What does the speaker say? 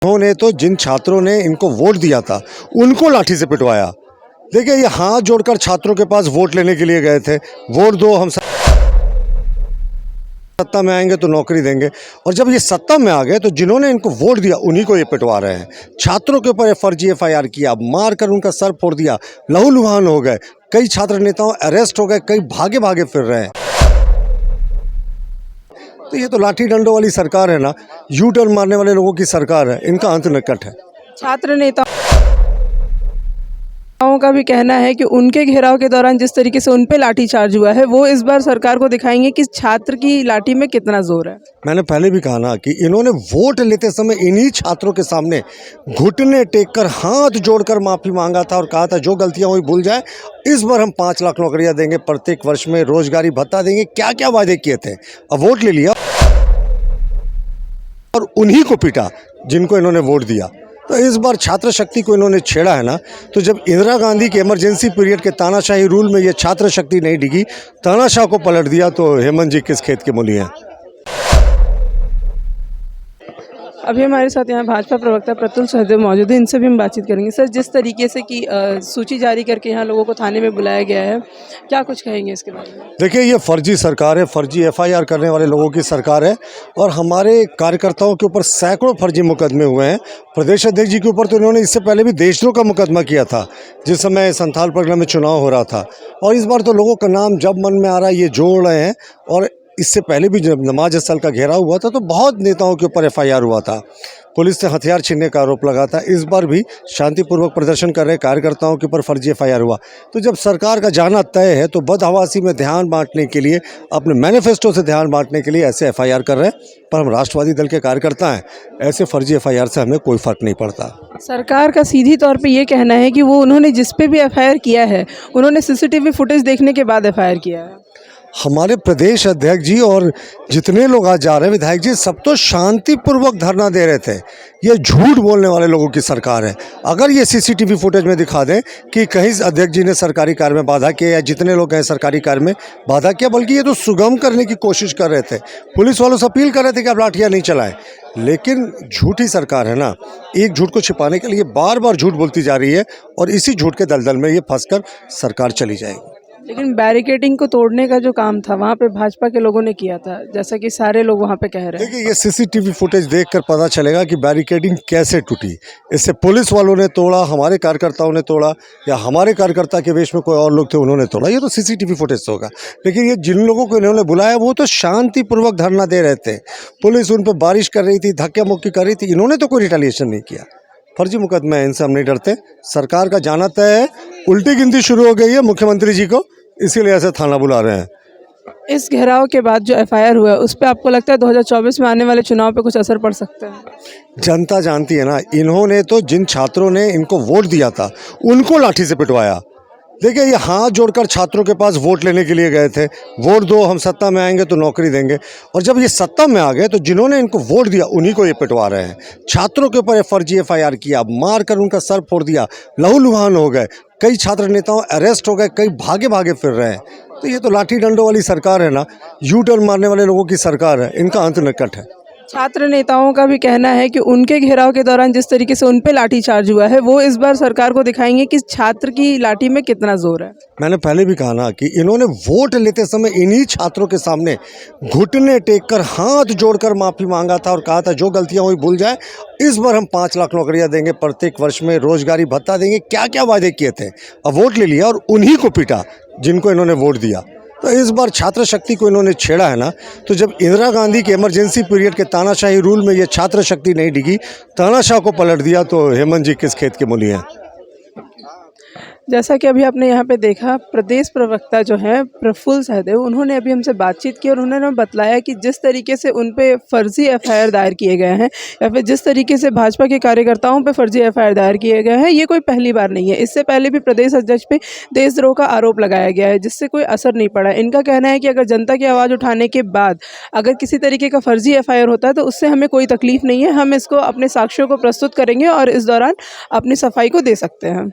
उन्होंने तो जिन छात्रों ने इनको वोट दिया था उनको लाठी से पिटवाया। देखिए, ये हाथ जोड़कर छात्रों के पास वोट लेने के लिए गए थे, वोट दो, हम सत्ता में आएंगे तो नौकरी देंगे। और जब ये सत्ता में आ गए तो जिन्होंने इनको वोट दिया उन्हीं को ये पिटवा रहे हैं। छात्रों के ऊपर फर्जी एफआईआर किया, मार कर उनका सर फोड़ दिया, लहूलुहान हो गए, कई छात्र नेताओं अरेस्ट हो गए, कई भागे भागे फिर रहे हैं। तो ये तो लाठी डंडों वाली सरकार है ना, यू टर्न मारने वाले लोगों की सरकार है, इनका अंत निकट है। छात्र नेताओं का भी कहना है कि उनके घेराव के दौरान जिस तरीके से उन पे लाठीचार्ज हुआ है वो इस बार सरकार को दिखाएंगे कि छात्र की लाठी में कितना जोर है। मैंने पहले भी कहा ना कि इन्होंने वोट लेते समय इन्हीं छात्रों के सामने घुटने टेककर हाथ जोड़कर माफ़ी मांगा था और कहा था जो गलतियां हुई भूल जाए, इस बार हम 5 लाख नौकरियां देंगे, प्रत्येक वर्ष में रोजगारी भत्ता देंगे, क्या क्या वादे किए थे। अब वोट ले लिया और उन्हीं को पीटा जिनको इन्होंने वोट दिया। तो इस बार छात्र शक्ति को इन्होंने छेड़ा है ना। तो जब इंदिरा गांधी के इमरजेंसी पीरियड के तानाशाही रूल में ये छात्र शक्ति नहीं डिगी, तानाशाह को पलट दिया, तो हेमंत जी किस खेत के मूली हैं। अभी हमारे साथ यहाँ भाजपा प्रवक्ता प्रतुल सहदेव मौजूद है, इनसे भी हम बातचीत करेंगे। सर, जिस तरीके से कि सूची जारी करके यहाँ लोगों को थाने में बुलाया गया है, क्या कुछ कहेंगे इसके बारे में? देखिए, ये फर्जी सरकार है, फर्जी एफआईआर करने वाले लोगों की सरकार है और हमारे कार्यकर्ताओं के ऊपर सैकड़ों फर्जी मुकदमे हुए हैं। प्रदेश अध्यक्ष जी के ऊपर तो इन्होंने इससे पहले भी देशद्रोह का मुकदमा किया था जिस समय संथाल परगना में चुनाव हो रहा था। और इस बार तो लोगों का नाम जब मन में आ रहा है ये जोड़ रहे हैं। और इससे पहले भी जब नमाज स्थल का घेराव हुआ था तो बहुत नेताओं के ऊपर एफआईआर हुआ था, पुलिस से हथियार छीनने का आरोप लगा था। इस बार भी शांतिपूर्वक प्रदर्शन कर रहे कार्यकर्ताओं के ऊपर फर्जी एफआईआर हुआ। तो जब सरकार का जाना तय है तो बदहवासी में ध्यान बांटने के लिए, अपने मैनिफेस्टो से ध्यान बांटने के लिए ऐसे एफआईआर कर रहे हैं। पर हम राष्ट्रवादी दल के कार्यकर्ता हैं, ऐसे फर्जी एफआईआर से हमें कोई फर्क नहीं पड़ता। सरकार का सीधी तौर पे ये कहना है कि वो उन्होंने जिस पे भी एफआईआर किया है उन्होंने सीसीटीवी फुटेज देखने के बाद एफआईआर किया है। हमारे प्रदेश अध्यक्ष जी और जितने लोग आज जा रहे हैं विधायक जी, सब तो शांतिपूर्वक धरना दे रहे थे। ये झूठ बोलने वाले लोगों की सरकार है। अगर ये सीसीटीवी फुटेज में दिखा दें कि कहीं अध्यक्ष जी ने सरकारी कार्य में बाधा किया या जितने लोग हैं सरकारी कार्य में बाधा किया, बल्कि ये तो सुगम करने की कोशिश कर रहे थे। पुलिस वालों से अपील कर रहे थे कि आप लाठियाँ नहीं चलाएं। लेकिन झूठी सरकार है ना, एक झूठ को छिपाने के लिए बार बार झूठ बोलती जा रही है और इसी झूठ के दलदल में ये फंसकर सरकार चली जाएगी। लेकिन बैरिकेडिंग को तोड़ने का जो काम था वहाँ पे भाजपा के लोगों ने किया था, जैसा कि सारे लोग वहाँ पे कह रहे हैं। देखिए, ये सीसीटीवी फुटेज देखकर पता चलेगा कि बैरिकेडिंग कैसे टूटी। इससे पुलिस वालों ने तोड़ा, हमारे कार्यकर्ताओं ने तोड़ा, या हमारे कार्यकर्ता के वेश में कोई और लोग थे उन्होंने तोड़ा, ये तो सीसीटीवी फुटेज होगा। लेकिन ये जिन लोगों को इन्होंने बुलाया वो तो शांतिपूर्वक धरना दे रहे थे। पुलिस उन पर बारिश कर रही थी, धक्का मुक्की कर रही थी, इन्होंने तो कोई रिटेलिएशन नहीं किया। फर्जी मुकदमा है, इनसे हम नहीं डरते। सरकार का जाना तय है, उल्टी गिनती शुरू हो गई है मुख्यमंत्री जी को, इसीलिए ऐसे थाना बुला रहे हैं। इस घेराव के बाद जो एफआईआर हुआ है उस पर आपको लगता है 2024 में आने वाले चुनाव पे कुछ असर पड़ सकता है? जनता जानती है ना, इन्होंने तो जिन छात्रों ने इनको वोट दिया था उनको लाठी से पिटवाया। देखिए, ये हाथ जोड़कर छात्रों के पास वोट लेने के लिए गए थे, वोट दो, हम सत्ता में आएंगे तो नौकरी देंगे। और जब ये सत्ता में आ गए तो जिन्होंने इनको वोट दिया उन्हीं को ये पिटवा रहे हैं। छात्रों के ऊपर फर्जी एफआईआर किया, मार कर उनका सर फोड़ दिया, लहूलुहान हो गए, कई छात्र नेताओं अरेस्ट हो गए, कई भागे भागे फिर रहे हैं। तो ये तो लाठी डंडों वाली सरकार है ना, यू टर्न मारने वाले लोगों की सरकार है, इनका अंत निकट है। छात्र नेताओं का भी कहना है कि उनके घेराव के दौरान जिस तरीके से उन पे लाठीचार्ज हुआ है वो इस बार सरकार को दिखाएंगे कि छात्र की लाठी में कितना जोर है। मैंने पहले भी कहा ना कि इन्होंने वोट लेते समय इन्हीं छात्रों के सामने घुटने टेककर हाथ जोड़कर माफ़ी मांगा था और कहा था जो गलतियां हुई भूल जाए, इस बार हम 5 लाख नौकरियां देंगे, प्रत्येक वर्ष में रोजगारी भत्ता देंगे, क्या क्या वादे किए थे। अब वोट ले लिया और उन्हीं को पीटा जिनको इन्होंने वोट दिया। तो इस बार छात्र शक्ति को इन्होंने छेड़ा है ना। तो जब इंदिरा गांधी के इमरजेंसी पीरियड के तानाशाही रूल में ये छात्र शक्ति नहीं डिगी, तानाशाह को पलट दिया, तो हेमंत जी किस खेत के मूली हैं। जैसा कि अभी आपने यहाँ पे देखा, प्रदेश प्रवक्ता जो हैं प्रफुल्ल सहदेव, उन्होंने अभी हमसे बातचीत की और उन्होंने बतलाया कि जिस तरीके से उन पे फर्जी एफआईआर दायर किए गए हैं या फिर जिस तरीके से भाजपा के कार्यकर्ताओं पे फर्जी एफआईआर दायर किए गए हैं, ये कोई पहली बार नहीं है। इससे पहले भी प्रदेश अध्यक्ष पे देशद्रोह का आरोप लगाया गया है जिससे कोई असर नहीं पड़ा। इनका कहना है कि अगर जनता की आवाज़ उठाने के बाद अगर किसी तरीके का फर्जी एफआईआर होता है तो उससे हमें कोई तकलीफ नहीं है, हम इसको अपने साक्ष्यों को प्रस्तुत करेंगे और इस दौरान अपनी सफाई को दे सकते हैं।